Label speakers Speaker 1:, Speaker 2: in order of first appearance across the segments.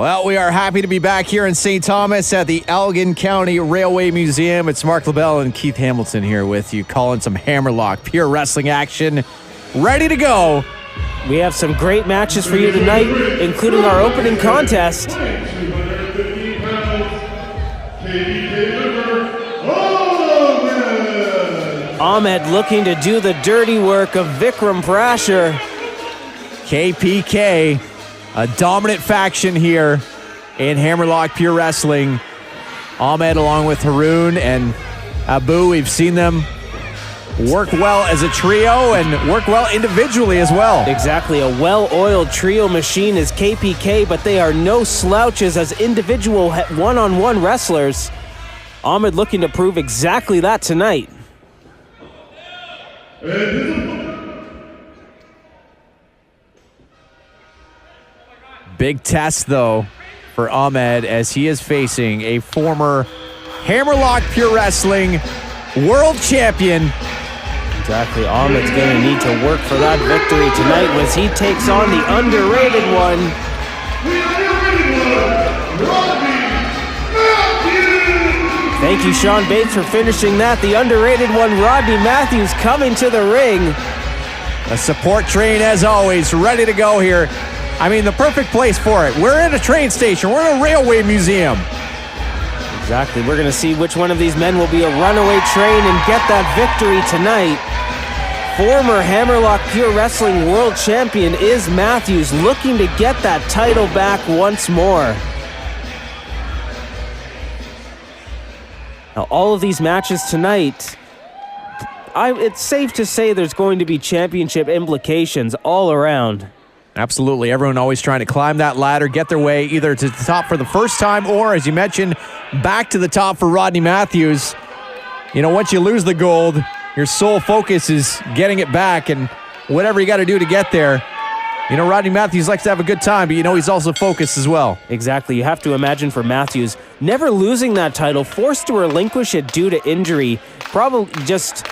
Speaker 1: Well, we are happy to be back here in St. Thomas at the Elgin County Railway Museum. It's Mark LaBelle and Keith Hamilton here with you, calling some Hammerlock Pure Wrestling action. Ready to go.
Speaker 2: We have some great matches for you tonight, including our opening contest. Ahmed looking to do the dirty work of Vikram Prasher.
Speaker 1: KPK, a dominant faction here in Hammerlock Pure Wrestling. Ahmed along with Haroon and Abu, we've seen them work well as a trio and work well individually as well.
Speaker 2: Exactly, a well-oiled trio machine is KPK, but they are no slouches as individual one-on-one wrestlers. Ahmed looking to prove exactly that tonight.
Speaker 1: Big test, though, for Ahmed as he is facing a former Hammerlock Pure Wrestling world champion.
Speaker 2: Exactly, Ahmed's going to need to work for that victory tonight as he takes on the underrated one. Thank you, Sean Bates, for finishing that. The underrated one, Rodney Matthews, coming to the ring.
Speaker 1: A support train, as always, ready to go here. I mean, the perfect place for it. We're in a train station. We're in a railway museum.
Speaker 2: Exactly. We're going to see which one of these men will be a runaway train and get that victory tonight. Former Hammerlock Pure Wrestling World Champion is Matthews, looking to get that title back once more. Now, all of these matches tonight, it's safe to say there's going to be championship implications all around.
Speaker 1: Absolutely. Everyone always trying to climb that ladder, get their way either to the top for the first time or, as you mentioned, back to the top for Rodney Matthews. You know, once you lose the gold, your sole focus is getting it back, and whatever you got to do to get there. You know, Rodney Matthews likes to have a good time, but you know he's also focused as well.
Speaker 2: Exactly. You have to imagine for Matthews, never losing that title, forced to relinquish it due to injury, probably just...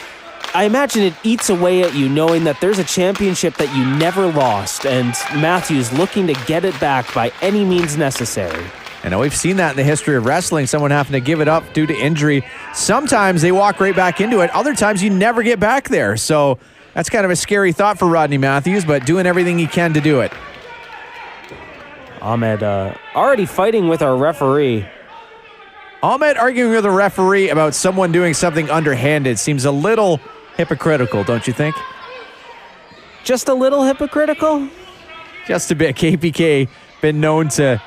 Speaker 2: I imagine it eats away at you knowing that there's a championship that you never lost, and Matthews looking to get it back by any means necessary.
Speaker 1: And we've seen that in the history of wrestling, someone having to give it up due to injury. Sometimes they walk right back into it. Other times you never get back there. So that's kind of a scary thought for Rodney Matthews, but doing everything he can to do it.
Speaker 2: Ahmed already fighting with our referee.
Speaker 1: Ahmed arguing with a referee about someone doing something underhanded seems a little hypocritical, don't you think?
Speaker 2: Just a little hypocritical?
Speaker 1: Just a bit. KPK been known to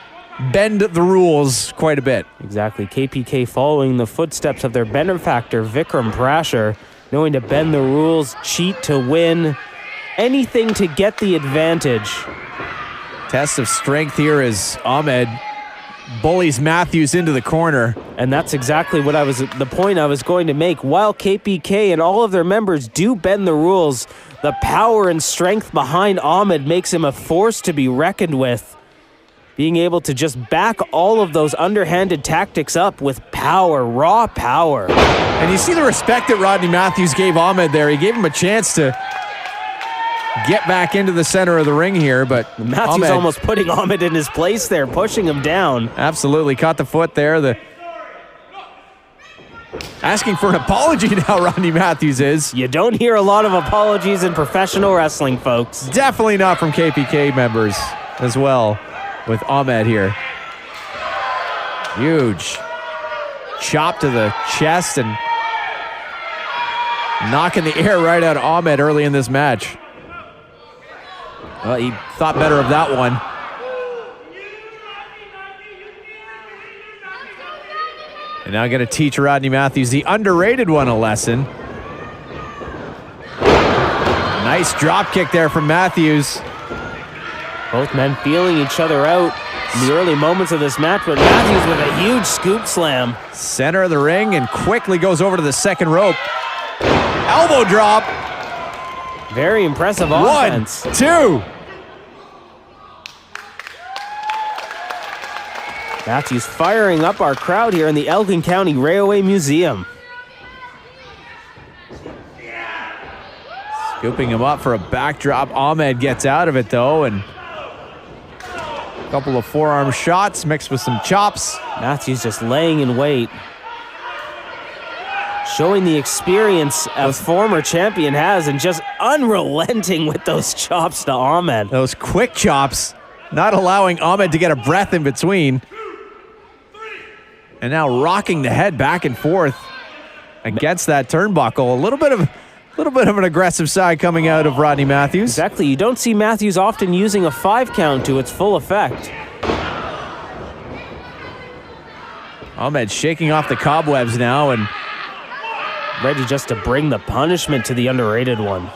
Speaker 1: bend the rules quite a bit.
Speaker 2: Exactly. KPK following the footsteps of their benefactor, Vikram Prasher, knowing to bend the rules, cheat to win, anything to get the advantage.
Speaker 1: Test of strength here as Ahmed bullies Matthews into the corner.
Speaker 2: And that's exactly what the point I was going to make. While KPK and all of their members do bend the rules, the power and strength behind Ahmed makes him a force to be reckoned with. Being able to just back all of those underhanded tactics up with power, raw power.
Speaker 1: And you see the respect that Rodney Matthews gave Ahmed there. He gave him a chance to get back into the center of the ring here, but
Speaker 2: Matthews almost putting Ahmed in his place there, pushing him down.
Speaker 1: Absolutely, caught the foot there. Asking for an apology now, Rodney Matthews is.
Speaker 2: You don't hear a lot of apologies in professional wrestling, folks.
Speaker 1: Definitely not from KPK members as well, with Ahmed here. Huge chop to the chest and knocking the air right out of Ahmed early in this match. Well, he thought better of that one. And now going to teach Rodney Matthews, the underrated one, a lesson. Nice drop kick there from Matthews.
Speaker 2: Both men feeling each other out in the early moments of this match, but Matthews with a huge scoop slam.
Speaker 1: Center of the ring and quickly goes over to the second rope. Elbow drop.
Speaker 2: Very impressive offense.
Speaker 1: 1, 2.
Speaker 2: Matthews firing up our crowd here in the Elgin County Railway Museum.
Speaker 1: Scooping him up for a backdrop. Ahmed gets out of it, though, and Couple of forearm shots mixed with some chops.
Speaker 2: Matthews just laying in wait. Showing the experience a former champion has and just unrelenting with those chops to Ahmed.
Speaker 1: Those quick chops, not allowing Ahmed to get a breath in between. And now rocking the head back and forth against that turnbuckle. A little bit of an aggressive side coming out of Rodney Matthews.
Speaker 2: Exactly. You don't see Matthews often using a 5 count to its full effect.
Speaker 1: Ahmed shaking off the cobwebs now and
Speaker 2: ready just to bring the punishment to the underrated one.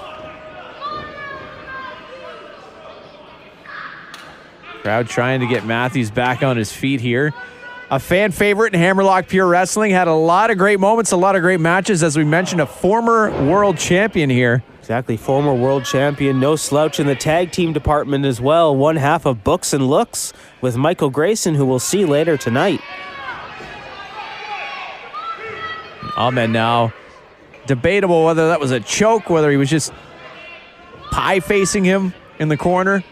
Speaker 1: Crowd trying to get Matthews back on his feet here. A fan favorite in Hammerlock Pure Wrestling. Had a lot of great moments, a lot of great matches. As we mentioned, a former world champion here.
Speaker 2: Exactly, former world champion. No slouch in the tag team department as well. One half of Books and Looks with Michael Grayson, who we'll see later tonight.
Speaker 1: Ahmed now. Debatable whether that was a choke, whether he was just pie-facing him in the corner.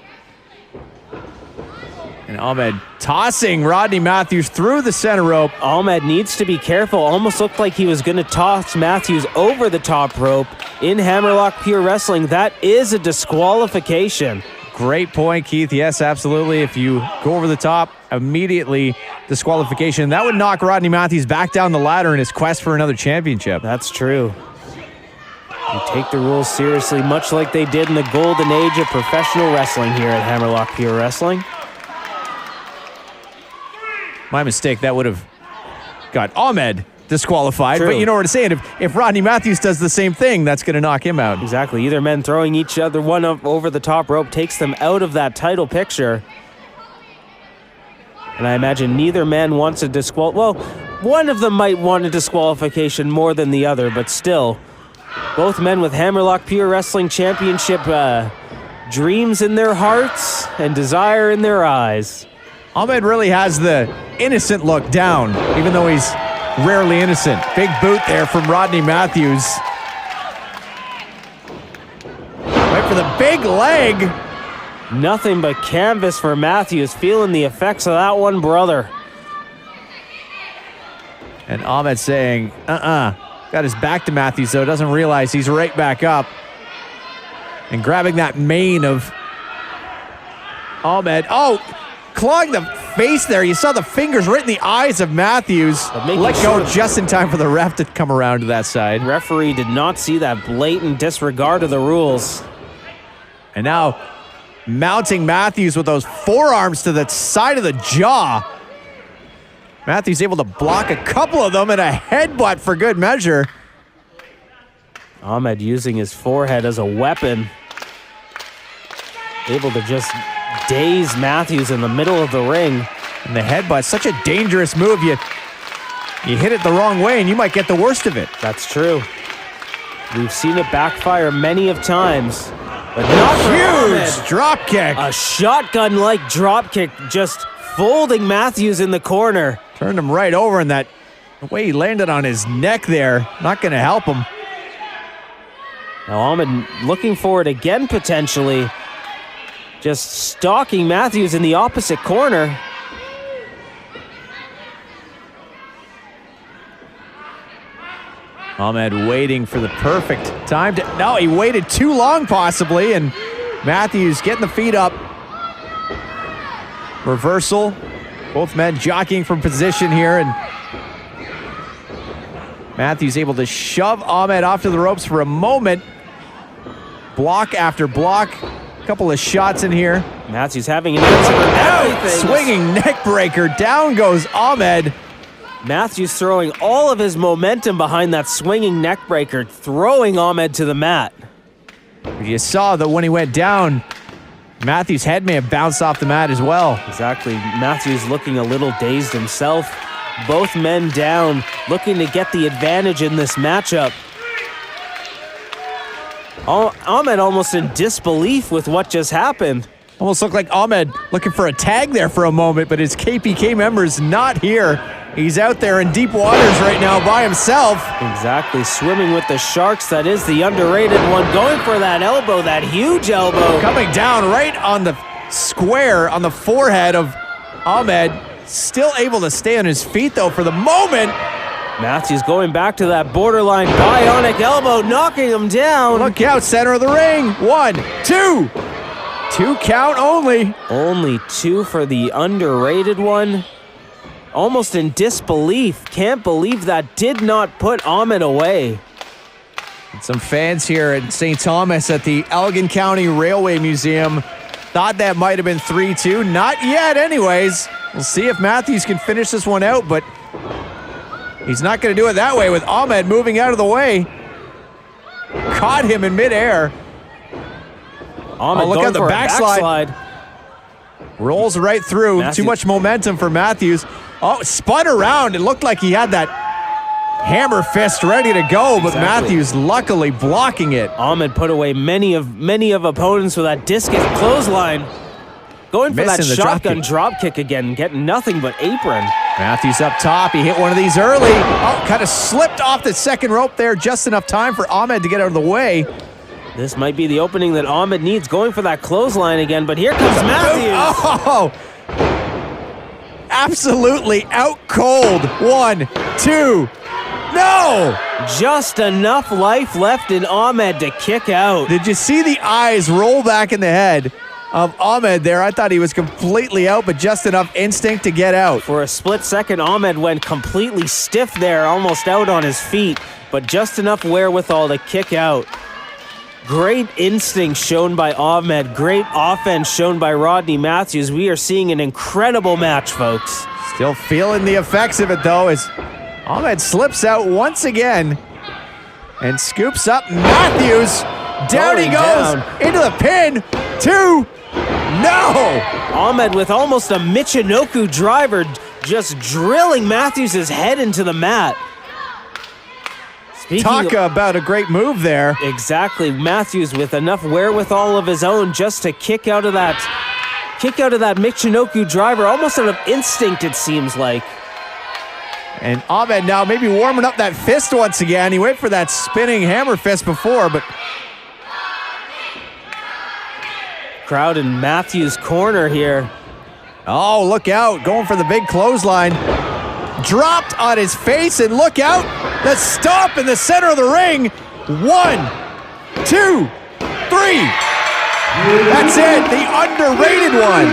Speaker 1: And Ahmed tossing Rodney Matthews through the center rope.
Speaker 2: Ahmed needs to be careful. Almost looked like he was going to toss Matthews over the top rope. In Hammerlock Pure Wrestling, that is a disqualification.
Speaker 1: Great point, Keith. Yes, absolutely. If you go over the top, immediately disqualification. That would knock Rodney Matthews back down the ladder in his quest for another championship.
Speaker 2: That's true. They take the rules seriously, much like they did in the golden age of professional wrestling here at Hammerlock Pure Wrestling.
Speaker 1: My mistake, that would have got Ahmed disqualified.
Speaker 2: True.
Speaker 1: But you know what I'm saying? If Rodney Matthews does the same thing, that's going to knock him out.
Speaker 2: Exactly. Either men throwing each other one up over the top rope takes them out of that title picture. And I imagine neither man wants a well, one of them might want a disqualification more than the other, but still, both men with Hammerlock Pure Wrestling Championship dreams in their hearts and desire in their eyes.
Speaker 1: Ahmed really has the innocent look down, even though he's rarely innocent. Big boot there from Rodney Matthews. Wait for the big leg.
Speaker 2: Nothing but canvas for Matthews, feeling the effects of that one, brother.
Speaker 1: And Ahmed saying, got his back to Matthews, though. Doesn't realize he's right back up. And grabbing that mane of Ahmed. Oh, clawing the face there. You saw the fingers right in the eyes of Matthews. Let go just in time for the ref to come around to that side.
Speaker 2: Referee did not see that blatant disregard of the rules.
Speaker 1: And now mounting Matthews with those forearms to the side of the jaw. Matthews able to block a couple of them and a headbutt for good measure.
Speaker 2: Ahmed using his forehead as a weapon. Able to just daze Matthews in the middle of the ring.
Speaker 1: And the headbutt, such a dangerous move. You hit it the wrong way and you might get the worst of it.
Speaker 2: That's true. We've seen it backfire many of times. But not
Speaker 1: huge drop kick.
Speaker 2: A shotgun-like drop kick, just folding Matthews in the corner.
Speaker 1: Turned him right over, and that the way he landed on his neck there, not going to help him.
Speaker 2: Now Ahmed looking for it again, potentially. Just stalking Matthews in the opposite corner.
Speaker 1: Ahmed waiting for the perfect time to... No, he waited too long, possibly, and Matthews getting the feet up. Reversal. Both men jockeying from position here, and Matthews able to shove Ahmed off to the ropes for a moment. Block after block. Couple of shots in here.
Speaker 2: Matthews having an answer for everything.
Speaker 1: Swinging neck breaker. Down goes Ahmed.
Speaker 2: Matthews throwing all of his momentum behind that swinging neck breaker, throwing Ahmed to the mat.
Speaker 1: You saw that when he went down, Matthews' head may have bounced off the mat as well.
Speaker 2: Exactly. Matthews looking a little dazed himself. Both men down, looking to get the advantage in this matchup. Ahmed almost in disbelief with what just happened.
Speaker 1: Almost looked like Ahmed looking for a tag there for a moment, but his KPK member's not here. He's out there in deep waters right now by himself.
Speaker 2: Exactly, swimming with the sharks. That is the underrated one. Going for that elbow, that huge elbow.
Speaker 1: Coming down right on the square, on the forehead of Ahmed still able to stay on his feet, though, for the moment.
Speaker 2: Matthews going back to that borderline bionic elbow, knocking him down.
Speaker 1: Look out, center of the ring. 1, 2. 2 count only.
Speaker 2: Only 2 for the underrated one. Almost in disbelief. Can't believe that did not put Ahmed away.
Speaker 1: Some fans here at St. Thomas at the Elgin County Railway Museum thought that might have been 3-2. Not yet, anyways. We'll see if Matthews can finish this one out, but he's not going to do it that way with Ahmed moving out of the way. Caught him in midair.
Speaker 2: Ahmed
Speaker 1: look
Speaker 2: going
Speaker 1: at the
Speaker 2: for a
Speaker 1: backslide. Rolls right through.
Speaker 2: Matthews.
Speaker 1: Too much momentum for Matthews. Oh, spun around. It looked like he had that hammer fist ready to go, but Matthews luckily blocking it.
Speaker 2: Ahmed put away many of opponents with that discus clothesline. Going for
Speaker 1: Missing
Speaker 2: that
Speaker 1: the
Speaker 2: shotgun drop kick again, getting nothing but apron.
Speaker 1: Matthews up top. He hit one of these early. Oh, kind of slipped off the second rope there. Just enough time for Ahmed to get out of the way.
Speaker 2: This might be the opening that Ahmed needs, going for that clothesline again, but here comes Matthews.
Speaker 1: Oh, absolutely out cold. 1, 2. No!
Speaker 2: Just enough life left in Ahmed to kick out.
Speaker 1: Did you see the eyes roll back in the head of Ahmed there? I thought he was completely out, but just enough instinct to get out.
Speaker 2: For a split second, Ahmed went completely stiff there, almost out on his feet, but just enough wherewithal to kick out. Great instinct shown by Ahmed. Great offense shown by Rodney Matthews. We are seeing an incredible match, folks.
Speaker 1: Still feeling the effects of it, though, as Ahmed slips out once again and scoops up Matthews. Down he goes into the pin. 2. No!
Speaker 2: Ahmed with almost a Michinoku driver, just drilling Matthews' head into the mat.
Speaker 1: Talk about a great move there.
Speaker 2: Exactly. Matthews with enough wherewithal of his own just to kick out of that Michinoku driver, almost out of instinct, it seems like.
Speaker 1: And Ahmed now maybe warming up that fist once again. He went for that spinning hammer fist before, but
Speaker 2: crowd in Matthews' corner here.
Speaker 1: oh, look out. Going for the big clothesline. Dropped on his face, and look out. The stomp in the center of the ring. 1, 2, 3. That's it. The underrated one.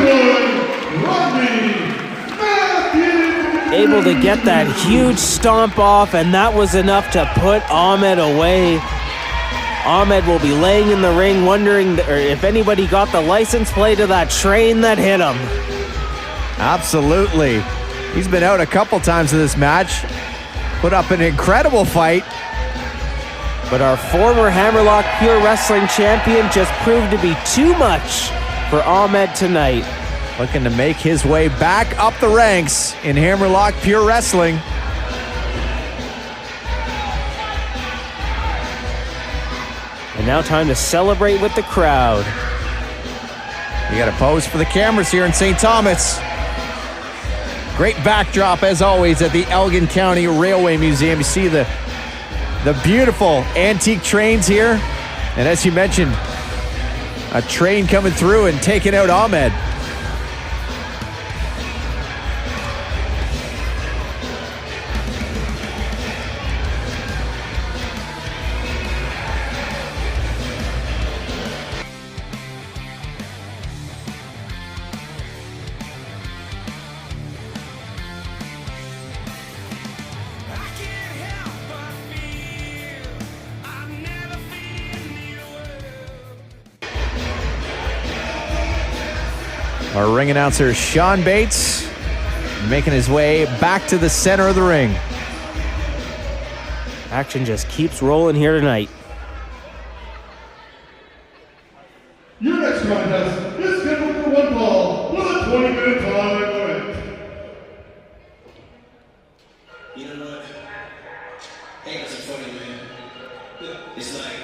Speaker 2: Able to get that huge stomp off, and that was enough to put Ahmed away. Ahmed will be laying in the ring wondering if anybody got the license plate of that train that hit him.
Speaker 1: Absolutely. He's been out a couple times in this match. Put up an incredible fight.
Speaker 2: But our former Hammerlock Pure Wrestling champion just proved to be too much for Ahmed tonight.
Speaker 1: Looking to make his way back up the ranks in Hammerlock Pure Wrestling.
Speaker 2: And now time to celebrate with the crowd.
Speaker 1: You got to pose for the cameras here in St. Thomas. Great backdrop, as always, at the Elgin County Railway Museum. You see the beautiful antique trains here. And as you mentioned, a train coming through and taking out Ahmed. Our ring announcer, Sean Bates, making his way back to the center of the ring.
Speaker 2: Action just keeps rolling here tonight.
Speaker 3: Your next contest is scheduled for one fall with a 20-minute time limit.
Speaker 4: You know what? Hate is funny, man. It's like,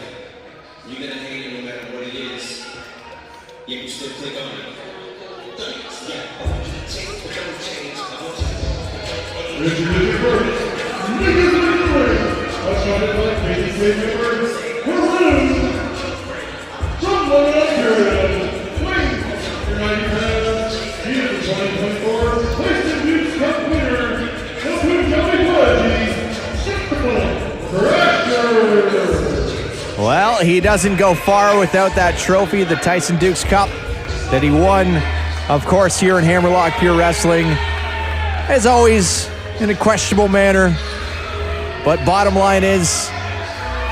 Speaker 4: you're gonna hate it no matter what it is. You can still click on it.
Speaker 3: Introducing first, niggas in the ring. Ushered by Katie State members, we're winning. From Long Island, weighing your 90 pounds, he is the 2024
Speaker 1: Well, he doesn't go far without that trophy, the Tyson Dukes Cup that he won, of course, here in Hammerlock Pure Wrestling. As always, in a questionable manner. But bottom line is,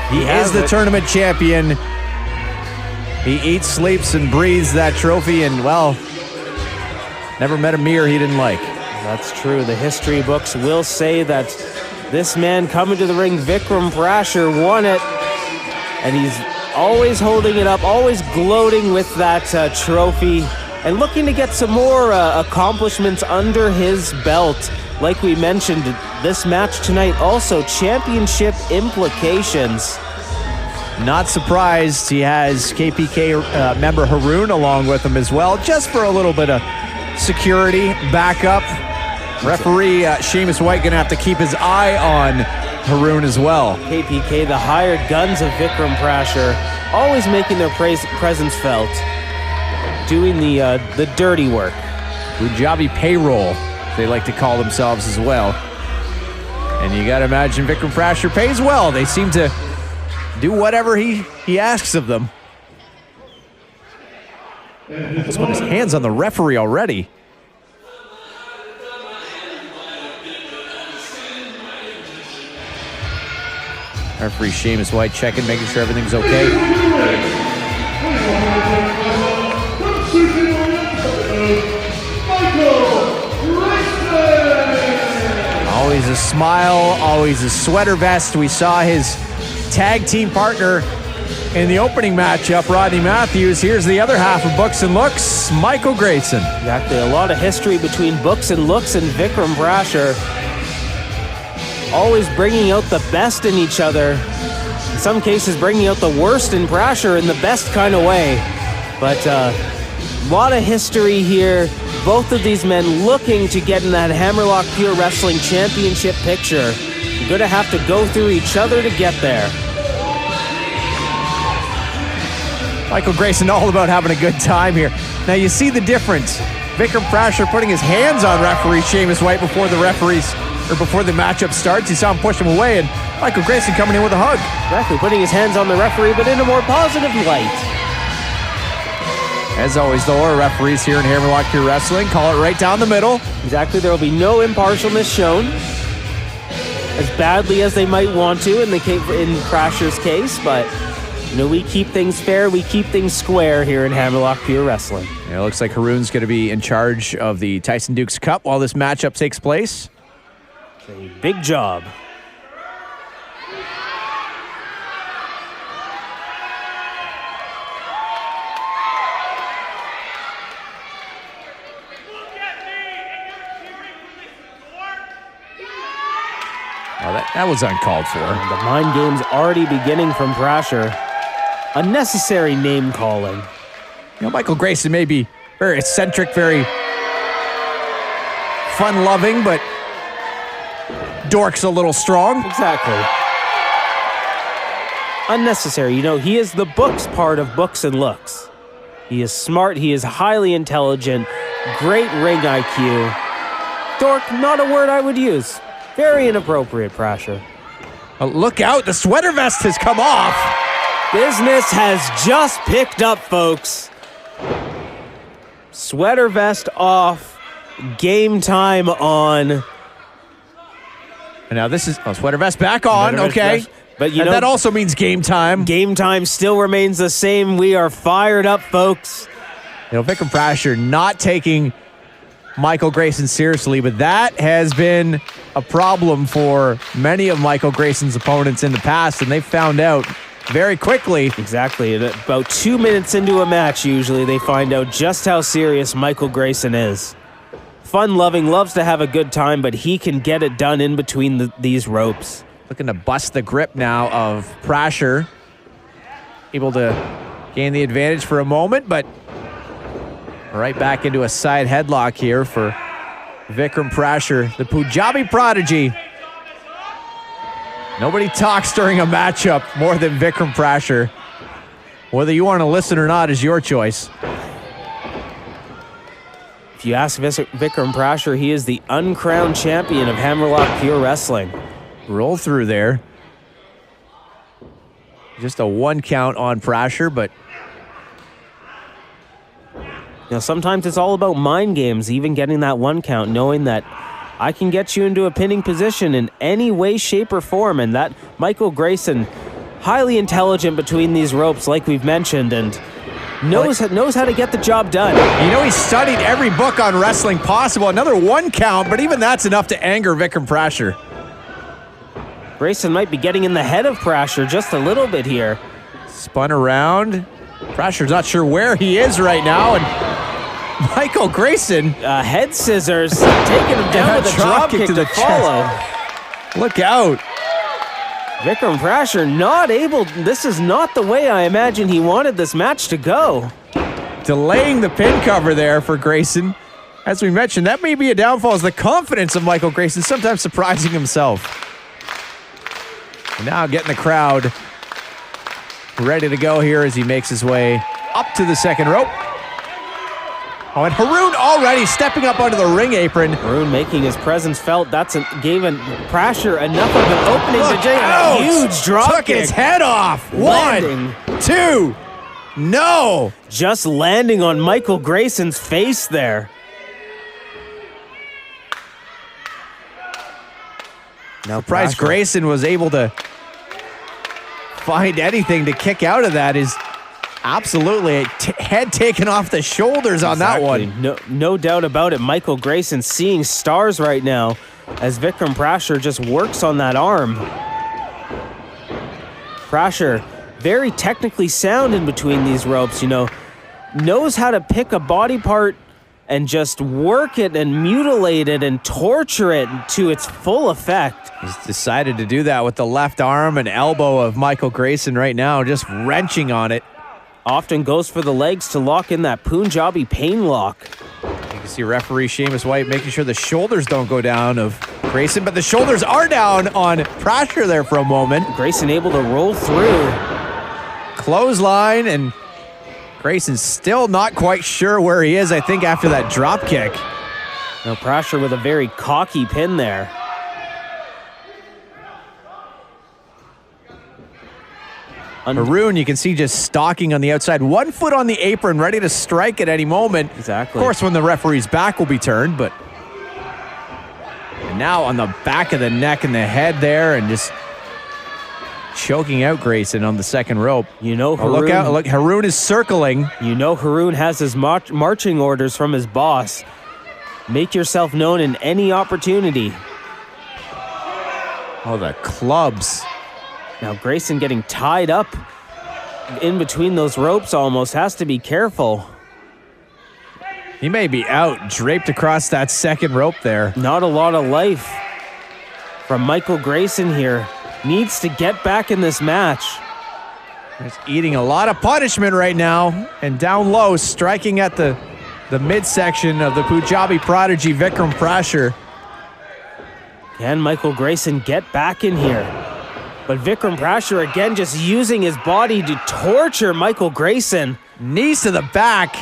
Speaker 1: he is the tournament champion. He eats, sleeps, and breathes that trophy, and, well, never met a mirror he didn't like.
Speaker 2: That's true. The history books will say that this man coming to the ring, Vikram Prasher, won it, and he's always holding it up, always gloating with that trophy, and looking to get some more accomplishments under his belt. Like we mentioned, this match tonight also championship implications.
Speaker 1: Not surprised he has KPK member Haroon along with him as well, just for a little bit of security, backup. Referee Seamus White going to have to keep his eye on Haroon as well.
Speaker 2: KPK, the hired guns of Vikram Prasher, always making their presence felt, doing the dirty work.
Speaker 1: Punjabi payroll, they like to call themselves as well. And you got to imagine Vikram Prasher pays well. They seem to do whatever he asks of them. He's put his hands on the referee already. Referee Seamus White checking, making sure everything's okay. Always a smile, always a sweater vest. We saw his tag team partner in the opening matchup, Rodney Matthews. Here's the other half of Books and Looks, Michael Grayson.
Speaker 2: Exactly, a lot of history between Books and Looks and Vikram Prasher. Always bringing out the best in each other. In some cases, bringing out the worst in Prasher in the best kind of way. But a lot of history here. Both of these men looking to get in that Hammerlock Pure Wrestling Championship picture. You're going to have to go through each other to get there.
Speaker 1: Michael Grayson all about having a good time here. Now you see the difference. Vikram Prasher putting his hands on referee Seamus White before the matchup starts. You saw him push him away, and Michael Grayson coming in with a hug.
Speaker 2: Exactly, putting his hands on the referee, but in a more positive light.
Speaker 1: As always, though, our referees here in Hammerlock Pure Wrestling call it right down the middle.
Speaker 2: Exactly, there will be no impartialness shown, as badly as they might want to in Prasher's case, but we keep things fair, we keep things square here in Hammerlock Pure Wrestling.
Speaker 1: Yeah, it looks like Haroon's going to be in charge of the Tyson Dukes Cup while this matchup takes place.
Speaker 2: A big job.
Speaker 1: Oh, that was uncalled for.
Speaker 2: The mind game's already beginning from Prasher. Unnecessary name calling.
Speaker 1: Michael Grayson may be very eccentric, very fun-loving, but Dork's a little strong.
Speaker 2: Exactly. Unnecessary. He is the books part of Books and Looks. He is smart. He is highly intelligent. Great ring IQ. Dork, not a word I would use. Very inappropriate, Prasher.
Speaker 1: Look out, the sweater vest has come off.
Speaker 2: Business has just picked up, folks. Sweater vest off. Game time on.
Speaker 1: And now this is sweater vest back on. Okay.
Speaker 2: But
Speaker 1: that also means game time.
Speaker 2: Game time still remains the same. We are fired up, folks.
Speaker 1: Vikram Prasher not taking Michael Grayson seriously, but that has been a problem for many of Michael Grayson's opponents in the past, and they found out very quickly.
Speaker 2: Exactly. About 2 minutes into a match, usually, they find out just how serious Michael Grayson is. Fun-loving, loves to have a good time, but he can get it done in between these ropes.
Speaker 1: Looking to bust the grip now of Prasher. Able to gain the advantage for a moment, but right back into a side headlock here for Vikram Prasher, the Punjabi prodigy. Nobody talks during a matchup more than Vikram Prasher. Whether you want to listen or not is your choice.
Speaker 2: If you ask Vikram Prasher, he is the uncrowned champion of Hammerlock Pure Wrestling.
Speaker 1: Roll through there. Just a 1 count on Prasher, but
Speaker 2: sometimes it's all about mind games, even getting that 1 count, knowing that I can get you into a pinning position in any way, shape, or form. And that Michael Grayson, highly intelligent between these ropes, like we've mentioned, and knows how to get the job done.
Speaker 1: He studied every book on wrestling possible. Another 1 count, but even that's enough to anger Vikram Prasher.
Speaker 2: Grayson might be getting in the head of Prasher just a little bit here.
Speaker 1: Spun around. Prasher's not sure where he is right now, and Michael Grayson.
Speaker 2: Head scissors, taking him down with a drop kick to follow.
Speaker 1: Look out.
Speaker 2: Vikram Prasher not able, this is not the way I imagine he wanted this match to go.
Speaker 1: Delaying the pin cover there for Grayson. As we mentioned, that may be a downfall, is the confidence of Michael Grayson, sometimes surprising himself. And now getting the crowd ready to go here as he makes his way up to the second rope. Oh, and Haroon already stepping up onto the ring apron.
Speaker 2: Haroon making his presence felt. Gave Prasher enough of an opening to take a huge drop
Speaker 1: Took
Speaker 2: kick.
Speaker 1: his head off.
Speaker 2: Landing.
Speaker 1: 1, 2, no.
Speaker 2: Just landing on Michael Grayson's face there. Now
Speaker 1: Surprised
Speaker 2: Prasher.
Speaker 1: Grayson was able to find anything to kick out of that. Is absolutely head taken off the shoulders on that one.
Speaker 2: No doubt about it. Michael Grayson seeing stars right now as Vikram Prasher just works on that arm. Prasher, very technically sound in between these ropes, knows how to pick a body part and just work it and mutilate it and torture it to its full effect.
Speaker 1: He's decided to do that with the left arm and elbow of Michael Grayson right now, just wrenching on it.
Speaker 2: Often goes for the legs to lock in that Punjabi pain lock.
Speaker 1: You can see referee Seamus White making sure the shoulders don't go down of Grayson, but the shoulders are down on Prasher there for a moment.
Speaker 2: Grayson able to roll through.
Speaker 1: Clothesline, and Grayson's still not quite sure where he is, I think, after that drop kick.
Speaker 2: Now Prasher with a very cocky pin there.
Speaker 1: Haroon, you can see just stalking on the outside. 1 foot on the apron, ready to strike at any moment.
Speaker 2: Exactly.
Speaker 1: Of course, when the referee's back will be turned, but... And now on the back of the neck and the head there, and just choking out Grayson on the second rope.
Speaker 2: Haroon,
Speaker 1: look out, look, Haroon is circling.
Speaker 2: Haroon has his marching orders from his boss. Make yourself known in any opportunity.
Speaker 1: Oh, the clubs.
Speaker 2: Now Grayson getting tied up in between those ropes almost. Has to be careful.
Speaker 1: He may be out, draped across that second rope there.
Speaker 2: Not a lot of life from Michael Grayson here. Needs to get back in this match.
Speaker 1: He's eating a lot of punishment right now. And down low, striking at the midsection of the Punjabi prodigy, Vikram Prasher.
Speaker 2: Can Michael Grayson get back in here? But Vikram Prasher again just using his body to torture Michael Grayson.
Speaker 1: Knees to the back.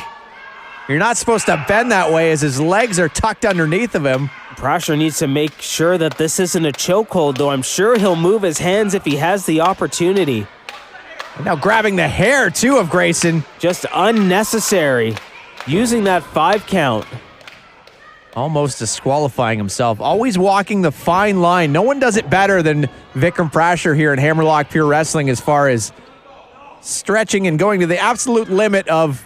Speaker 1: You're not supposed to bend that way as his legs are tucked underneath of him.
Speaker 2: Prasher needs to make sure that this isn't a chokehold, though I'm sure he'll move his hands if he has the opportunity.
Speaker 1: And now grabbing the hair, too, of Grayson.
Speaker 2: Just unnecessary. Using that 5 count.
Speaker 1: Almost disqualifying himself. Always walking the fine line. No one does it better than Vikram Prasher here in Hammerlock Pure Wrestling as far as stretching and going to the absolute limit of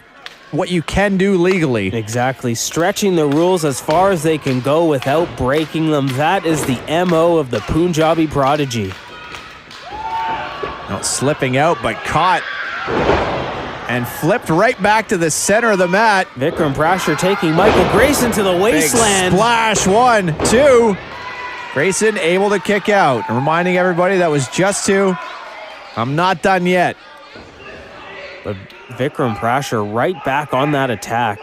Speaker 1: what you can do legally.
Speaker 2: Exactly. Stretching the rules as far as they can go without breaking them. That is the MO of the Punjabi prodigy.
Speaker 1: Not slipping out, but caught. And flipped right back to the center of the mat.
Speaker 2: Vikram Prasher taking Michael Grayson to the wasteland.
Speaker 1: Big splash, 1, 2. Grayson able to kick out. Reminding everybody that was just 2. I'm not done yet.
Speaker 2: But Vikram Prasher right back on that attack.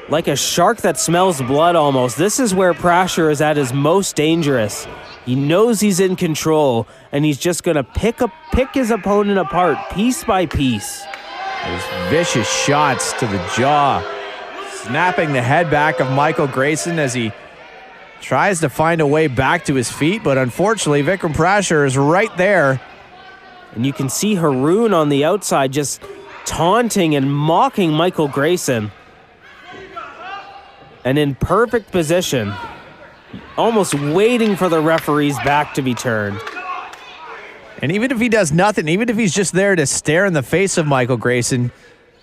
Speaker 2: Like a shark that smells blood almost. This is where Prasher is at his most dangerous. He knows he's in control, and he's just going to pick his opponent apart piece by piece.
Speaker 1: Those vicious shots to the jaw. Snapping the head back of Michael Grayson as he tries to find a way back to his feet, but unfortunately Vikram Prasher is right there
Speaker 2: And you can see Haroon on the outside just taunting and mocking Michael Grayson. And in perfect position, almost waiting for the referee's back to be turned.
Speaker 1: And even if he does nothing, even if he's just there to stare in the face of Michael Grayson,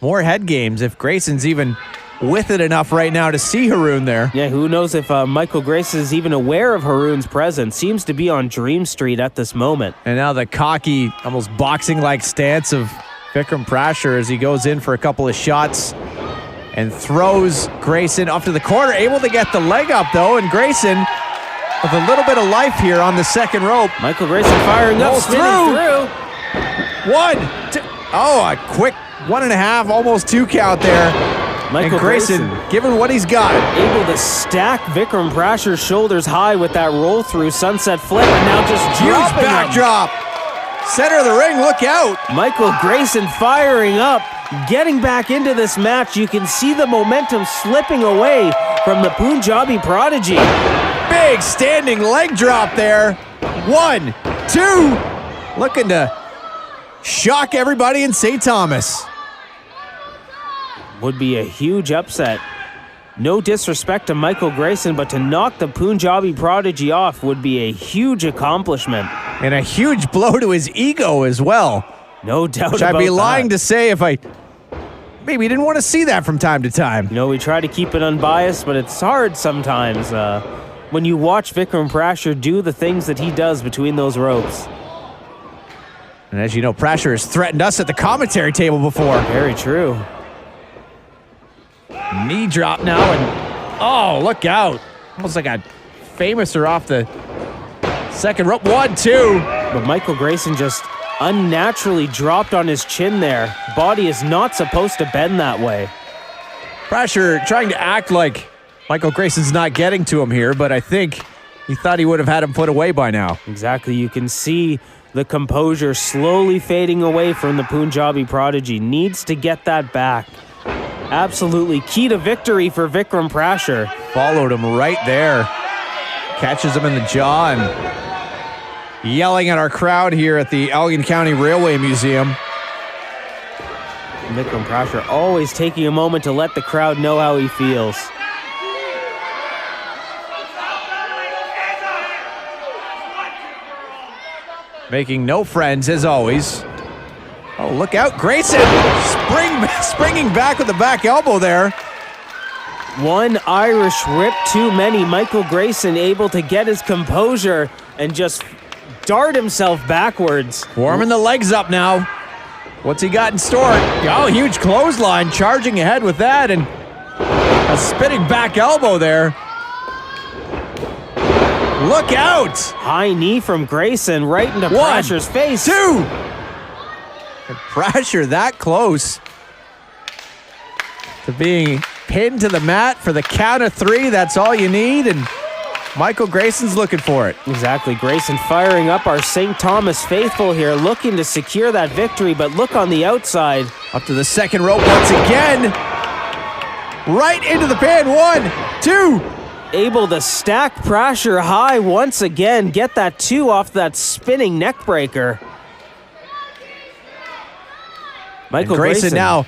Speaker 1: more head games if Grayson's even with it enough right now to see Haroon there.
Speaker 2: Yeah, who knows if Michael Grayson is even aware of Haroon's presence. Seems to be on Dream Street at this moment.
Speaker 1: And now the cocky, almost boxing-like stance of Vikram Prasher as he goes in for a couple of shots and throws Grayson up to the corner. Able to get the leg up, though, and Grayson with a little bit of life here on the second rope.
Speaker 2: Michael Grayson firing up, spinning through.
Speaker 1: 1, 2. Oh, a quick 1.5, almost 2 count there.
Speaker 2: Michael
Speaker 1: and Grayson, given what he's got,
Speaker 2: able to stack Vikram Prasher's shoulders high with that roll through sunset flip, and now just
Speaker 1: huge
Speaker 2: dropping
Speaker 1: backdrop. Center of the ring, look out.
Speaker 2: Michael Grayson firing up, getting back into this match. You can see the momentum slipping away from the Punjabi Prodigy.
Speaker 1: Big standing leg drop there. 1, 2. Looking to shock everybody in St. Thomas.
Speaker 2: Would be a huge upset. No disrespect to Michael Grayson, but to knock the Punjabi Prodigy off would be a huge accomplishment.
Speaker 1: And a huge blow to his ego as well.
Speaker 2: No doubt
Speaker 1: Which
Speaker 2: about that.
Speaker 1: I'd be lying to say if I maybe didn't want to see that from time to time.
Speaker 2: You know, we try to keep it unbiased, but it's hard sometimes when you watch Vikram Prasher do the things that he does between those ropes.
Speaker 1: And as you know, Prasher has threatened us at the commentary table before.
Speaker 2: Very true.
Speaker 1: Knee drop now, and oh, look out. Almost like a famouser off the second rope. 1, 2.
Speaker 2: But Michael Grayson just unnaturally dropped on his chin there. Body is not supposed to bend that way.
Speaker 1: Prasher trying to act like Michael Grayson's not getting to him here, but I think he thought he would have had him put away by now.
Speaker 2: Exactly. You can see the composure slowly fading away from the Punjabi Prodigy. Needs to get that back. Absolutely key to victory for Vikram Prasher.
Speaker 1: Followed him right there. Catches him in the jaw and yelling at our crowd here at the Elgin County Railway Museum.
Speaker 2: Vikram Prasher always taking a moment to let the crowd know how he feels.
Speaker 1: Making no friends as always. Oh, look out, Grayson! Springing back with the back elbow there.
Speaker 2: One Irish rip too many. Michael Grayson able to get his composure and just dart himself backwards.
Speaker 1: Warming the legs up now. What's he got in store? Oh, huge clothesline, charging ahead with that, and a spinning back elbow there. Look out!
Speaker 2: High knee from Grayson right into
Speaker 1: 1,
Speaker 2: Prasher's face.
Speaker 1: 2! And Prasher that close to being pinned to the mat for the count of 3. That's all you need, and Michael Grayson's looking for it.
Speaker 2: Exactly. Grayson firing up our St. Thomas faithful here, looking to secure that victory, but look on the outside.
Speaker 1: Up to the second rope once again. Right into the pan. 1, 2.
Speaker 2: Able to stack Prasher high once again. Get that 2 off that spinning neck breaker. Michael
Speaker 1: Grayson now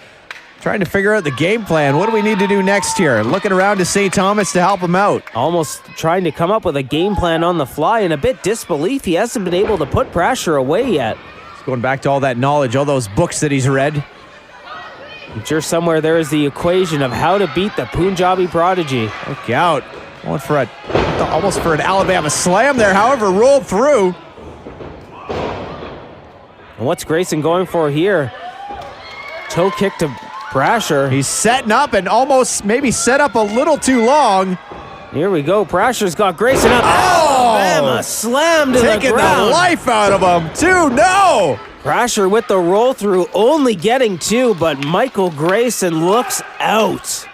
Speaker 1: trying to figure out the game plan. What do we need to do next here? Looking around to St. Thomas to help him out.
Speaker 2: Almost trying to come up with a game plan on the fly. In a bit disbelief, he hasn't been able to put Prasher away yet.
Speaker 1: He's going back to all that knowledge, all those books that he's read.
Speaker 2: I'm sure somewhere there is the equation of how to beat the Punjabi Prodigy.
Speaker 1: Look out. Going for almost for an Alabama slam there, however, rolled through.
Speaker 2: And what's Grayson going for here? Toe kick to Prasher.
Speaker 1: He's setting up and almost maybe set up a little too long.
Speaker 2: Here we go. Prasher's got Grayson up.
Speaker 1: Oh!
Speaker 2: Alabama slam to the
Speaker 1: Taking
Speaker 2: ground.
Speaker 1: the life out of him. 2, no!
Speaker 2: Prasher with the roll through, only getting 2, but Michael Grayson looks out.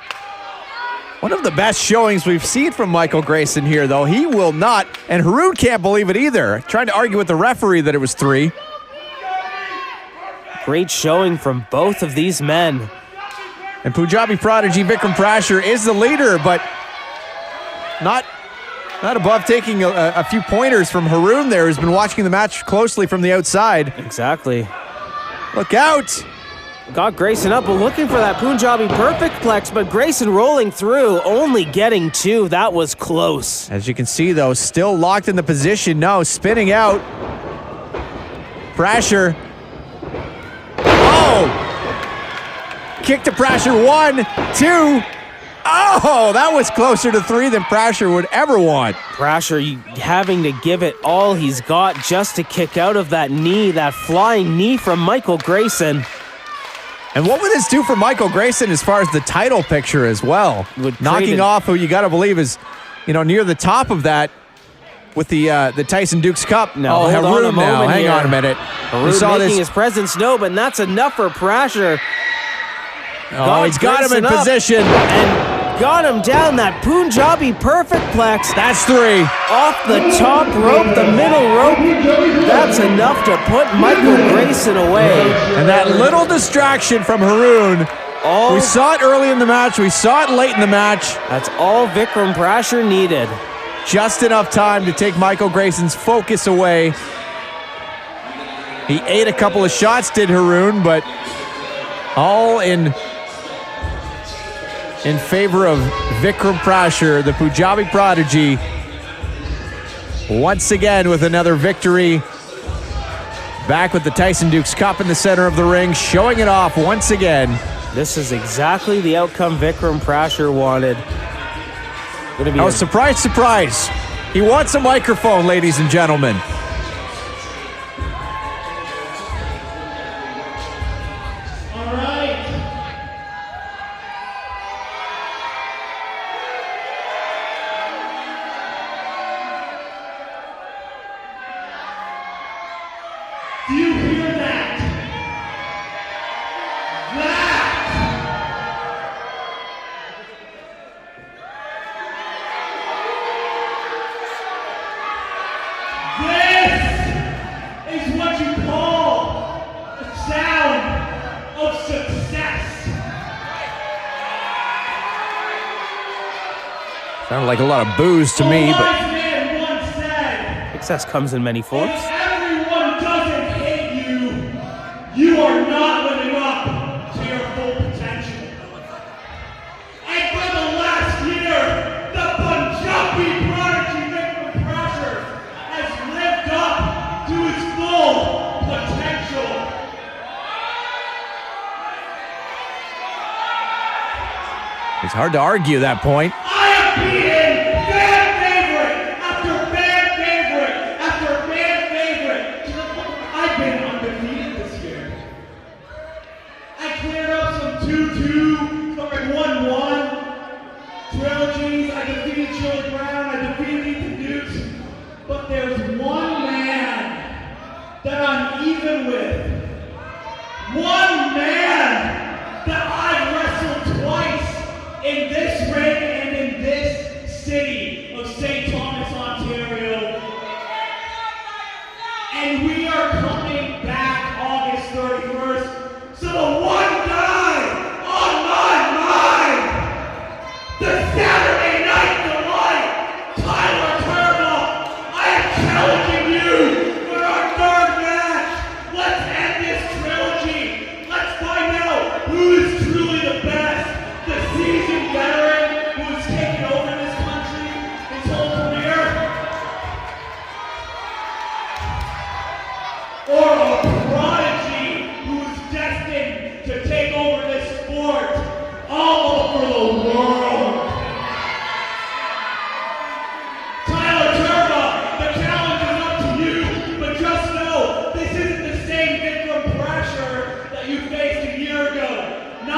Speaker 1: One of the best showings we've seen from Michael Grayson here, though. He will not, and Haroon can't believe it either. Trying to argue with the referee that it was 3.
Speaker 2: Great showing from both of these men.
Speaker 1: And Punjabi Prodigy Vikram Prasher is the leader, but not Not above taking a few pointers from Haroon there, who's been watching the match closely from the outside.
Speaker 2: Exactly.
Speaker 1: Look out!
Speaker 2: Got Grayson up, but looking for that Punjabi perfect plex, but Grayson rolling through, only getting 2. That was close.
Speaker 1: As you can see, though, still locked in the position. No, spinning out. Pressure. Oh! Kick to Pressure. 1, 2. Oh, that was closer to 3 than Pressure would ever want.
Speaker 2: Pressure having to give it all he's got just to kick out of that knee, that flying knee from Michael Grayson.
Speaker 1: And what would this do for Michael Grayson as far as the title picture as well? Knocking off who you got to believe is, near the top of that with the Tyson Dukes Cup.
Speaker 2: No,
Speaker 1: Haroon now. Hang on a minute.
Speaker 2: Haroon making his presence known, but that's enough for Pressure.
Speaker 1: Oh, he's got him in position.
Speaker 2: And got him down that Punjabi perfect plex.
Speaker 1: That's 3.
Speaker 2: Off the top rope, the middle rope. That's enough to put Michael Grayson away.
Speaker 1: And that little distraction from Haroon. We saw it early in the match. We saw it late in the match.
Speaker 2: That's all Vikram Pressure needed.
Speaker 1: Just enough time to take Michael Grayson's focus away. He ate a couple of shots, did Haroon, but all in favor of Vikram Pressure, the Punjabi prodigy, once again with another victory. Back with the Tyson Dukes Cup in the center of the ring, showing it off once again.
Speaker 2: This is exactly the outcome Vikram Pressure wanted.
Speaker 1: Surprise, surprise. He wants a microphone, ladies and gentlemen.
Speaker 3: Do you hear that? This is what you call the sound of success.
Speaker 1: Sounded like a lot of boos to me, but
Speaker 3: wise man once said,
Speaker 2: success comes in many forms.
Speaker 3: if everyone doesn't hate you, you are not living up to your full potential. And for the last year, the Punjabi prodigy Vikram Pressure has lived up to his full potential.
Speaker 1: it's hard to argue that point.
Speaker 3: I have beaten fan favorite after fan favorite after fan favorite. I've been undefeated this year. I cleared up some 2-2, some like 1-1 trilogies. I defeated Chili Brown. I defeated Ethan Dukes. But there's one man that I'm even with. One man that I've wrestled twice in this ring and in this city of St. Thomas, Ontario. And we are coming back August 31st. So the one guy on my mind, the Saturday Night Delight, Tyler Turbo, I am challenging you for our third match. Let's end this trilogy. Let's find out who is truly the best. The seasoned veteran who has taken over this country his whole career, or a prodigy who is destined to take over this sport all over the world. Tyler Turbo, the challenge is up to you, but just know this isn't the same Vikram Pressure that you faced a year ago. No.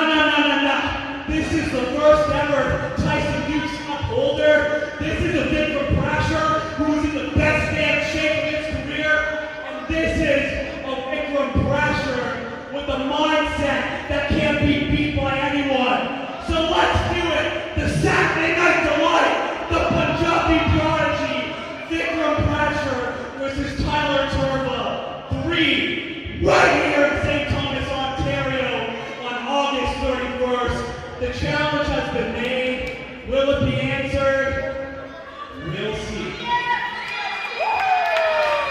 Speaker 3: This is the first ever Tyson Dukes Cup holder. This is a Vikram Pressure who is in the best damn shape of his career. And this is a Vikram Pressure with a mindset that can't be beat by anyone. So let's do it. The Saturday Night Delight, the Punjabi prodigy, Vikram Pressure versus Tyler Turbo. 3, right here in St. Thomas, Ontario on August 31st. The challenge has been made. Will it be answered? We'll see.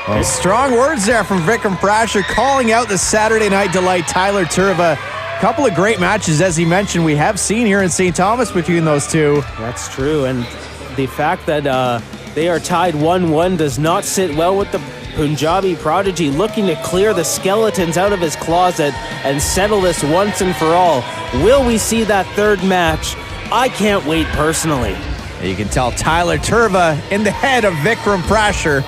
Speaker 1: Well, strong words there from Vikram Prasher, calling out the Saturday Night Delight Tyler Turva. Couple of great matches, as he mentioned, we have seen here in St. Thomas between those two.
Speaker 2: That's true, and the fact that they are tied 1-1 does not sit well with the Punjabi prodigy, looking to clear the skeletons out of his closet and settle this once and for all. Will we see that third match? I can't wait personally.
Speaker 1: You can tell Tyler Turva in the head of Vikram Prasher.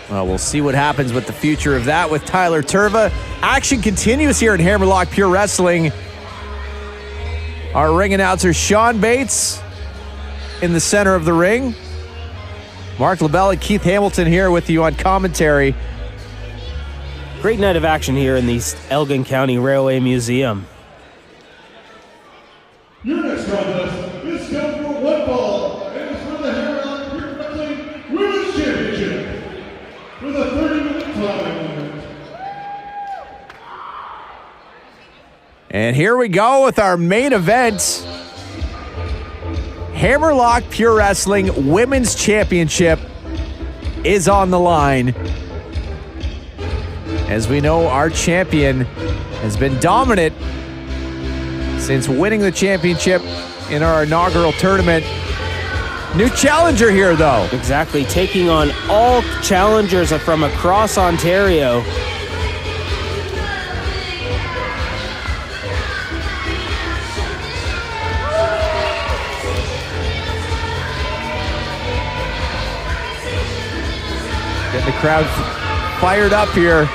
Speaker 1: Well, we'll see what happens with the future of that with Tyler Turva. Action continues here at Hammerlock Pure Wrestling. Our ring announcer, Sean Bates, in the center of the ring. Mark LaBelle and Keith Hamilton here with you on commentary.
Speaker 2: Great night of action here in the Elgin County Railway Museum.
Speaker 3: Your next contest is scheduled for one fall and is for the Hammerlock Pure Wrestling Women's Championship with a 30-minute time limit.
Speaker 1: And here we go with our main event. Hammerlock Pure Wrestling Women's Championship is on the line. As we know, our champion has been dominant since winning the championship in our inaugural tournament. New challenger here, though.
Speaker 2: Exactly, taking on all challengers from across Ontario.
Speaker 1: Getting the crowd fired up here.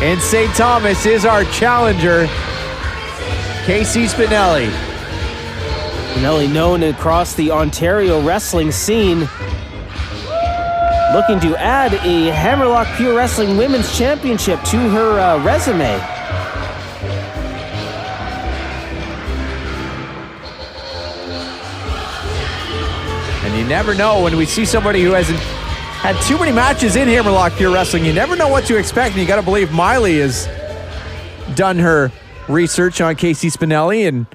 Speaker 1: And St. Thomas is our challenger, Casey Spinelli.
Speaker 2: Spinelli, known across the Ontario wrestling scene, looking to add a Hammerlock Pure Wrestling Women's Championship to her resume.
Speaker 1: And you never know when we see somebody who hasn't had too many matches in Hammerlock Pure Wrestling, you never know what to expect, and you got to believe Miley has done her research on Casey Spinelli, and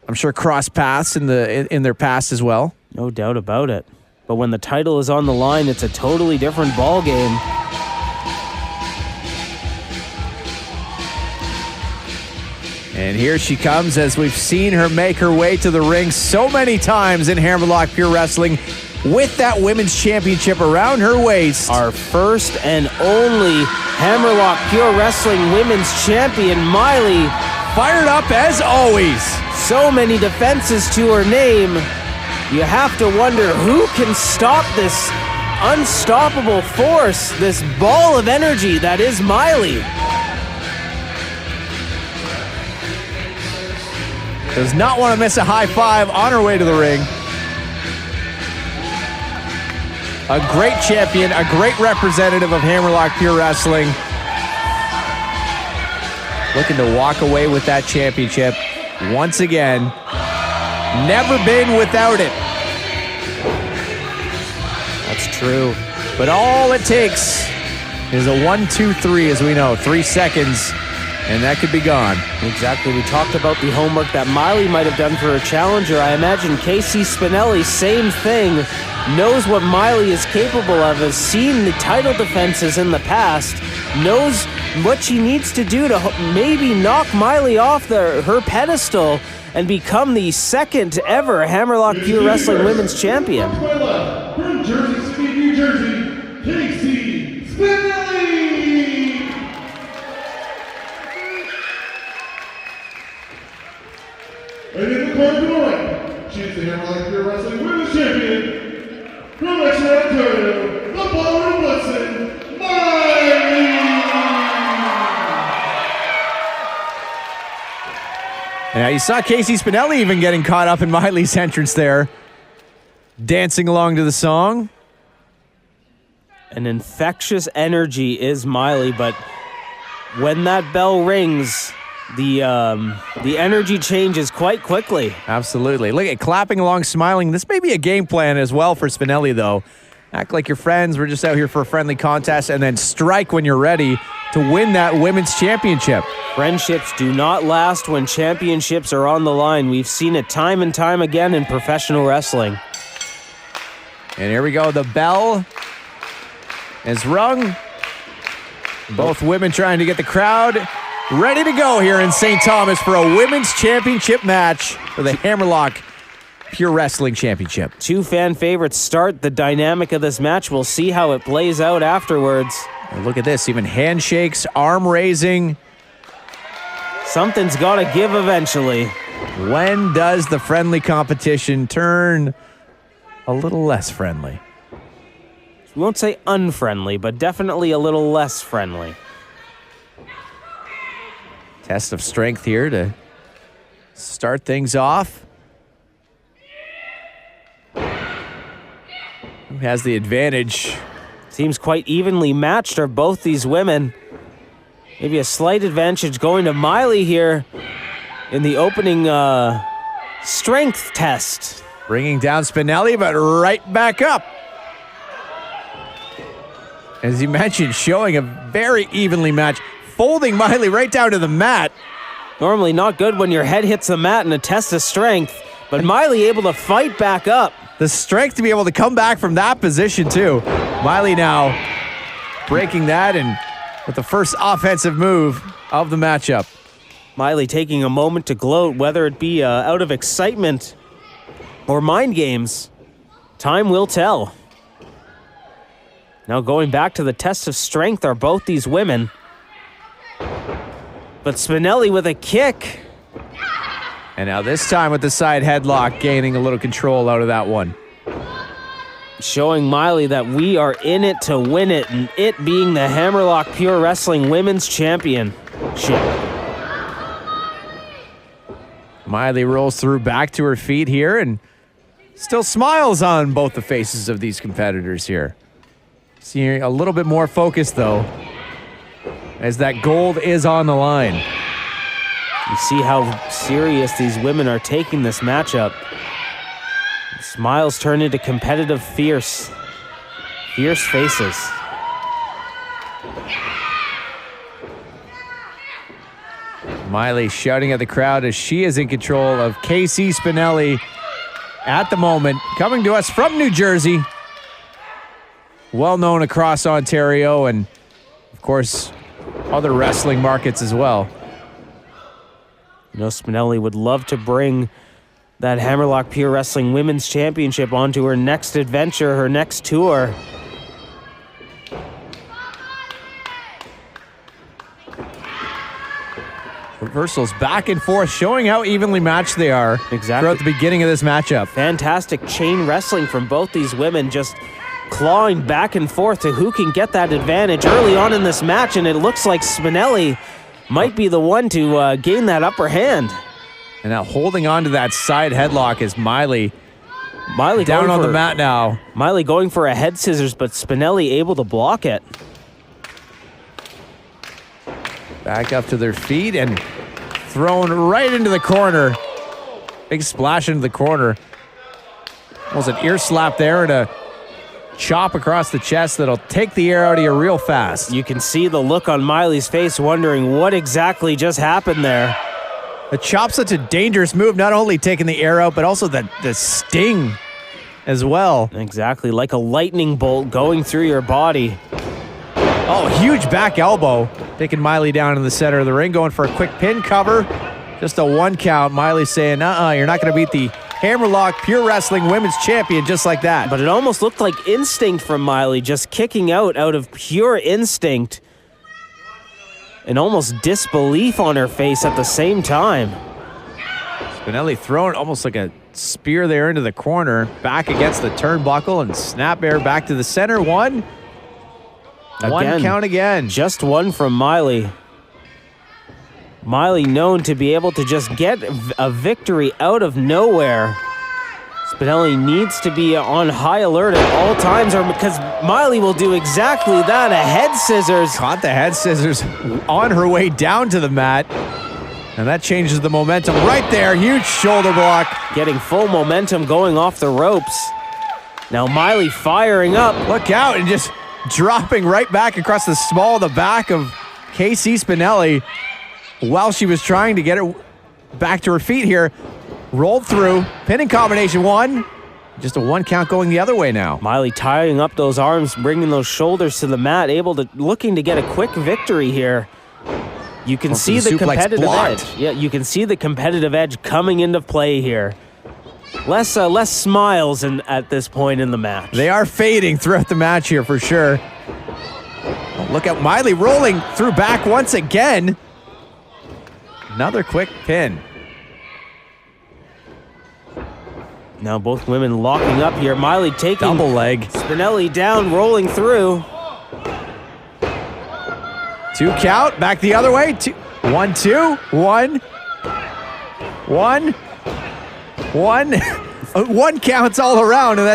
Speaker 1: I'm sure cross paths in their past as well.
Speaker 2: No doubt about it. But when the title is on the line, it's a totally different ball game.
Speaker 1: And here she comes, as we've seen her make her way to the ring so many times in Hammerlock Pure Wrestling, with that women's championship around her waist.
Speaker 2: Our first and only Hammerlock Pure Wrestling Women's Champion, Miley.
Speaker 1: Fired up as always.
Speaker 2: So many defenses to her name. You have to wonder who can stop this unstoppable force, this ball of energy that is Miley.
Speaker 1: Does not want to miss a high five on her way to the ring. A great champion, a great representative of Hammerlock Pure Wrestling. Looking to walk away with that championship once again. Never been without it.
Speaker 2: That's true.
Speaker 1: But all it takes is a 1, 2, 3, as we know. 3 seconds, and that could be gone.
Speaker 2: Exactly. We talked about the homework that Miley might have done for her challenger. I imagine Casey Spinelli, same thing. Knows what Miley is capable of, has seen the title defenses in the past, knows what she needs to do to maybe knock Miley off her pedestal and become the second ever Hammerlock Pure Wrestling Women's Champion.
Speaker 3: From Jersey City, New Jersey, Casey Spinelli! And in the corner tonight, she is the Hammerlock Pure Wrestling Women's Champion. From Exeter, Ontario, the Ballroom Blitzen, Miley!
Speaker 1: Now you saw Casey Spinelli even getting caught up in Miley's entrance there. dancing along to the song.
Speaker 2: An infectious energy is Miley, but when that bell rings, the energy changes quite quickly.
Speaker 1: Absolutely. Look at clapping along, smiling. This may be a game plan as well for Spinelli, though. Act like you're friends. We're just out here for a friendly contest, and then strike when you're ready to win that women's championship.
Speaker 2: Friendships do not last when championships are on the line. We've seen it time and time again in professional wrestling.
Speaker 1: And here we go. The bell is rung. Both women trying to get the crowd ready to go here in St. Thomas for a women's championship match for the Hammerlock Pure Wrestling Championship.
Speaker 2: Two fan favorites start the dynamic of this match. We'll see how it plays out afterwards.
Speaker 1: And look at this, even handshakes, arm raising.
Speaker 2: Something's got to give eventually.
Speaker 1: When does the friendly competition turn a little less friendly?
Speaker 2: We won't say unfriendly, but definitely a little less friendly.
Speaker 1: Test of strength here to start things off. Who has the advantage?
Speaker 2: Seems quite evenly matched are both these women. Maybe a slight advantage going to Miley here in the opening strength test.
Speaker 1: Bringing down Spinelli, but right back up. As you mentioned, showing a very evenly matched, folding Miley right down to the mat.
Speaker 2: Normally not good when your head hits the mat in a test of strength, but Miley able to fight back up.
Speaker 1: The strength to be able to come back from that position, too. Miley now breaking that and with the first offensive move of the matchup.
Speaker 2: Miley taking a moment to gloat, whether it be out of excitement or mind games. Time will tell. Now going back to the test of strength are both these women. But Spinelli with a kick.
Speaker 1: And now this time with the side headlock, gaining a little control out of that one.
Speaker 2: Showing Miley that we are in it to win it, and it being the Hammerlock Pure Wrestling Women's Championship.
Speaker 1: Miley rolls through back to her feet here and still smiles on both the faces of these competitors here. Seeing a little bit more focus, though, as that gold is on the line.
Speaker 2: You see how serious these women are taking this matchup. Smiles turn into competitive, fierce faces.
Speaker 1: Miley shouting at the crowd as she is in control of KC Spinelli at the moment. Coming to us from New Jersey. Well known across Ontario and, of course, other wrestling markets as well.
Speaker 2: You know, Spinelli would love to bring that Hammerlock Pure Wrestling Women's Championship onto her next adventure, her next tour.
Speaker 1: Reversals back and forth, showing how evenly matched they are
Speaker 2: Exactly.
Speaker 1: throughout the beginning of this matchup.
Speaker 2: Fantastic chain wrestling from both these women, just clawing back and forth to who can get that advantage early on in this match, and it looks like Spinelli might be the one to gain that upper hand.
Speaker 1: And now holding on to that side headlock is Miley down on the mat now.
Speaker 2: Miley going for a head scissors, but Spinelli able to block it.
Speaker 1: Back up to their feet and thrown right into the corner. Big splash into the corner. Almost an ear slap there and a chop across the chest that'll take the air out of you real fast.
Speaker 2: You can see the look on Miley's face, wondering what exactly just happened there.
Speaker 1: The chop's such a dangerous move, not only taking the air out, but also the sting as well.
Speaker 2: Exactly, like a lightning bolt going through your body.
Speaker 1: Oh, huge back elbow. Taking Miley down in the center of the ring, going for a quick pin cover. Just a 1 count. Miley saying, you're not going to beat the Hammerlock Pure Wrestling Women's Champion just like that.
Speaker 2: But it almost looked like instinct from Miley, just kicking out of pure instinct. And almost disbelief on her face at the same time.
Speaker 1: Spinelli throwing almost like a spear there into the corner. Back against the turnbuckle and snap air back to the center. One count again.
Speaker 2: Just one from Miley. Miley known to be able to just get a victory out of nowhere. Spinelli needs to be on high alert at all times, or because Miley will do exactly that. A head scissors.
Speaker 1: Caught the head scissors on her way down to the mat. And that changes the momentum right there. Huge shoulder block.
Speaker 2: Getting full momentum going off the ropes. Now Miley firing up.
Speaker 1: Look out, and just dropping right back across the small of the back of Casey Spinelli while she was trying to get her back to her feet here. Rolled through, pinning combination one. Just a 1 count going the other way now.
Speaker 2: Miley tying up those arms, bringing those shoulders to the mat, looking to get a quick victory here. You can see the competitive edge. Yeah, you can see the competitive edge coming into play here. Less smiles at this point in the match.
Speaker 1: They are fading throughout the match here for sure. Oh, look at Miley rolling through back once again. Another quick pin.
Speaker 2: Now both women locking up here. Miley taking
Speaker 1: double leg.
Speaker 2: Spinelli down, rolling through.
Speaker 1: 2 count, back the other way. 2, 1, 2, 1, 1, 1. 1 counts all around, and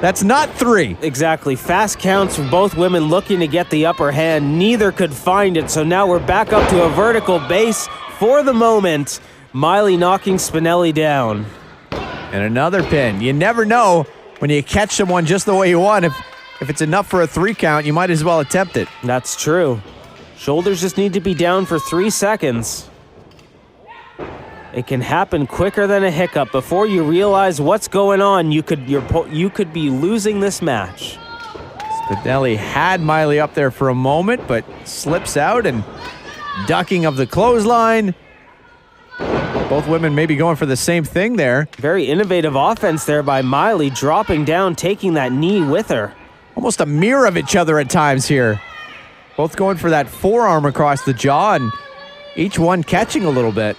Speaker 1: that's not 3.
Speaker 2: Exactly. Fast counts from both women looking to get the upper hand. Neither could find it, so now we're back up to a vertical base for the moment. Miley knocking Spinelli down.
Speaker 1: And another pin. You never know when you catch someone just the way you want. If it's enough for a 3 count, you might as well attempt it.
Speaker 2: That's true. Shoulders just need to be down for 3 seconds. It can happen quicker than a hiccup. Before you realize what's going on, you could be losing this match.
Speaker 1: Spinelli had Miley up there for a moment, but slips out and ducking of the clothesline. Both women maybe going for the same thing there.
Speaker 2: Very innovative offense there by Miley, dropping down, taking that knee with her.
Speaker 1: Almost a mirror of each other at times here. Both going for that forearm across the jaw, and each one catching a little bit.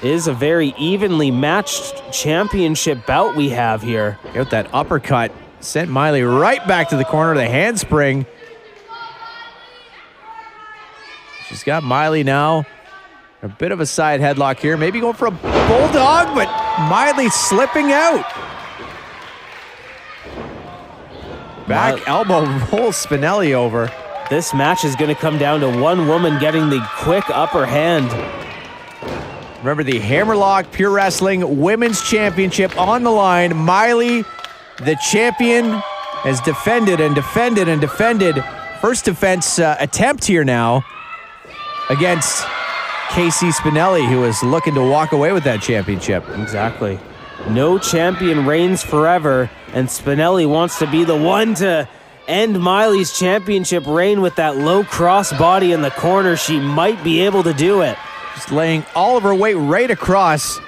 Speaker 2: It is a very evenly matched championship bout we have here.
Speaker 1: Out that uppercut sent Miley right back to the corner, the handspring. She's got Miley now. A bit of a side headlock here. Maybe going for a bulldog, but Miley slipping out. Back elbow rolls Spinelli over.
Speaker 2: This match is going to come down to one woman getting the quick upper hand.
Speaker 1: Remember, the Hammerlock Pure Wrestling Women's Championship on the line. Miley, the champion, has defended and defended and defended. First defense attempt here now against Casey Spinelli, who is looking to walk away with that championship.
Speaker 2: Exactly. No champion reigns forever, and Spinelli wants to be the one to end Miley's championship reign with that low cross body in the corner. She might be able to do it.
Speaker 1: Just laying all of her weight right across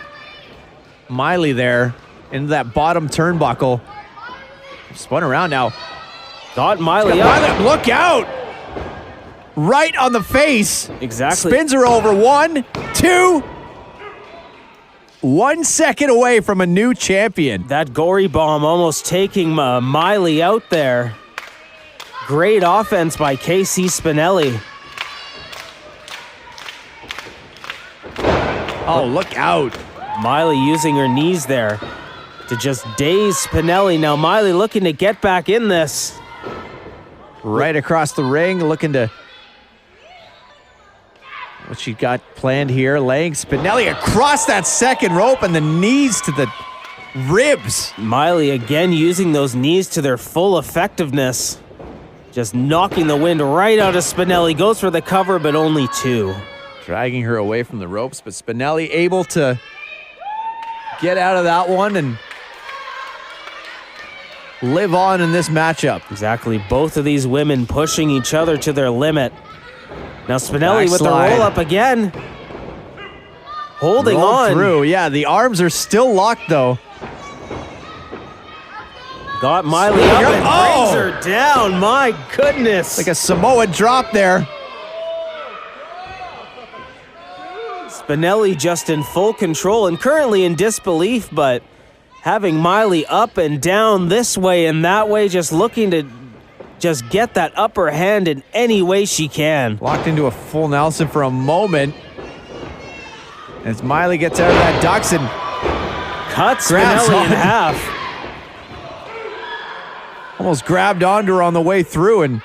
Speaker 1: Miley there into that bottom turnbuckle. Spun around now.
Speaker 2: Got Miley up.
Speaker 1: Miley, look out! Right on the face.
Speaker 2: Exactly.
Speaker 1: Spins her over. 1, 2. 1 second away from a new champion.
Speaker 2: That gory bomb almost taking Miley out there. Great offense by Casey Spinelli.
Speaker 1: Oh, look out.
Speaker 2: Miley using her knees there to just daze Spinelli. Now Miley looking to get back in this.
Speaker 1: Right across the ring, looking to... What she got planned here, laying Spinelli across that second rope and the knees to the ribs.
Speaker 2: Miley again using those knees to their full effectiveness. Just knocking the wind right out of Spinelli. Goes for the cover, but only 2.
Speaker 1: Dragging her away from the ropes, but Spinelli able to get out of that one and live on in this matchup.
Speaker 2: Exactly. Both of these women pushing each other to their limit. Now Spinelli with the roll-up again. Holding on.
Speaker 1: Through. Yeah, the arms are still locked, though.
Speaker 2: Got Miley up and brings her down. My goodness.
Speaker 1: Like a Samoa drop there.
Speaker 2: Spinelli just in full control and currently in disbelief, but having Miley up and down this way and that way, just looking to just get that upper hand in any way she can.
Speaker 1: Locked into a full Nelson for a moment. As Miley gets out of that ducks and
Speaker 2: cut
Speaker 1: Grabs
Speaker 2: Spinelli in
Speaker 1: on.
Speaker 2: half.
Speaker 1: Almost grabbed onto her on the way through and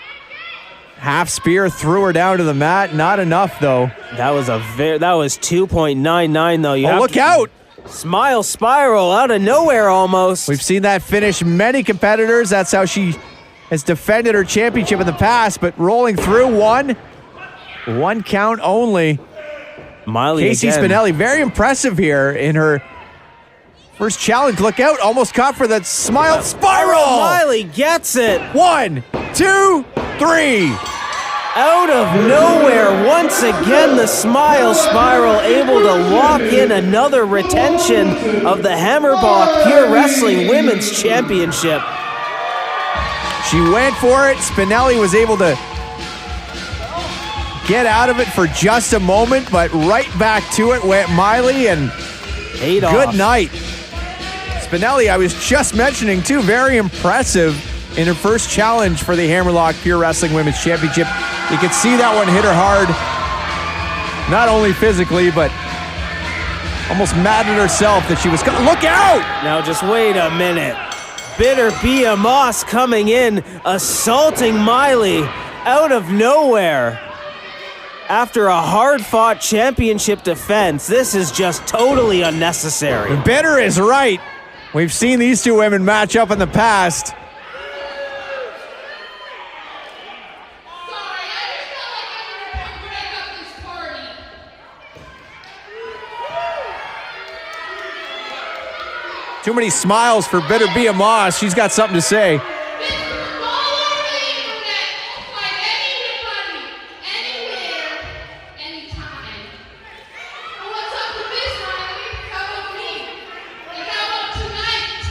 Speaker 1: half spear threw her down to the mat. Not enough though.
Speaker 2: That was 2.99 though. You
Speaker 1: Oh,
Speaker 2: have
Speaker 1: look
Speaker 2: to-
Speaker 1: out!
Speaker 2: Smile spiral out of nowhere almost.
Speaker 1: We've seen that finish many competitors. That's how she has defended her championship in the past, but rolling through one count only.
Speaker 2: Miley
Speaker 1: Casey
Speaker 2: again.
Speaker 1: Spinelli, very impressive here in her first challenge. Look out, almost caught for that smile spiral.
Speaker 2: Miley gets it.
Speaker 1: 1, 2, 3.
Speaker 2: Out of nowhere, once again, the smile spiral able to lock in another retention of the Hammerbach Pure Wrestling Women's Championship.
Speaker 1: She went for it. Spinelli was able to get out of it for just a moment, but right back to it went Miley, and
Speaker 2: Paid off.
Speaker 1: good night. Spinelli, I was just mentioning too, very impressive in her first challenge for the Hammerlock Pure Wrestling Women's Championship. You could see that one hit her hard, not only physically, but almost mad at herself that she was look out!
Speaker 2: Now just wait a minute. Bitter Bia Moss coming in, assaulting Miley out of nowhere. After a hard-fought championship defense, this is just totally unnecessary.
Speaker 1: Bitter is right. We've seen these two women match up in the past.
Speaker 5: Sorry, I just felt like I wanted to break up this party.
Speaker 1: Too many smiles for Bitter Bia Moss. She's got something to say.
Speaker 5: This is all over the internet. Fight anybody, anywhere, anytime. And what's up with this, Riley? How about me? And how about tonight?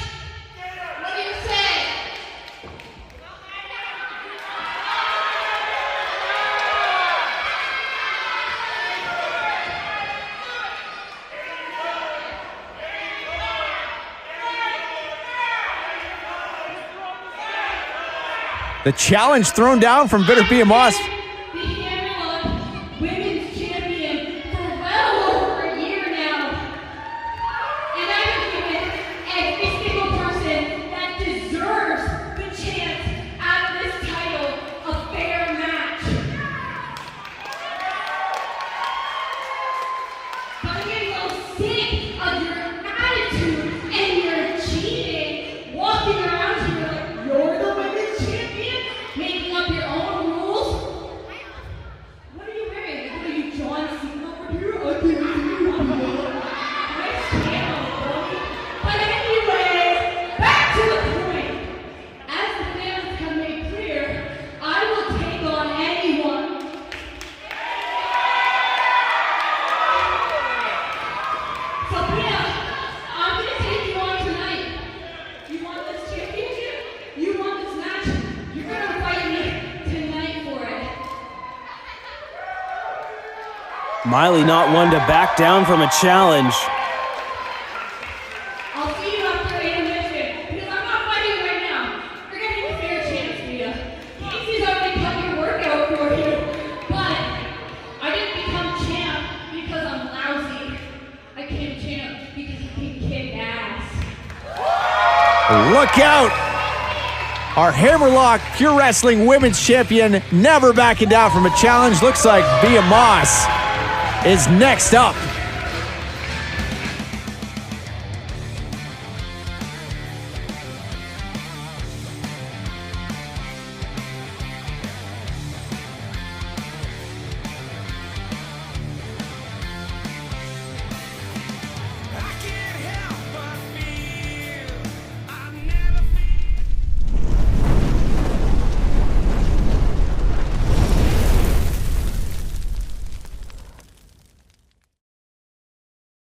Speaker 5: What do you say?
Speaker 1: The challenge thrown down from Bitter Bia Moss.
Speaker 5: The Hammerlock Women's Champion for well over a year now. And I have given every single person that deserves the chance at this title a fair match. But I'm getting a little sick of your attitude and your cheating, walking around here like you're the women's champion, making up your own rules. What are you wearing? What are you, John Cena over here? I can't see you. Nice channel, buddy. But anyway, back to the point. As the fans have made clear, I will take on anyone. Sophia, I'm gonna take you on tonight. You want this championship? You want this match? You're gonna fight me tonight for it.
Speaker 2: Miley not one to back down from a challenge.
Speaker 5: I'll see you after intermission because I'm not fighting right now. You're getting a fair chance, Mia. Casey's already cut your workout for you, but I didn't become champ because I'm lousy. I became champ because I can kick ass.
Speaker 1: Look out! Our Hammerlock Pure Wrestling Women's Champion never backing down from a challenge. Looks like Bia Moss is next up.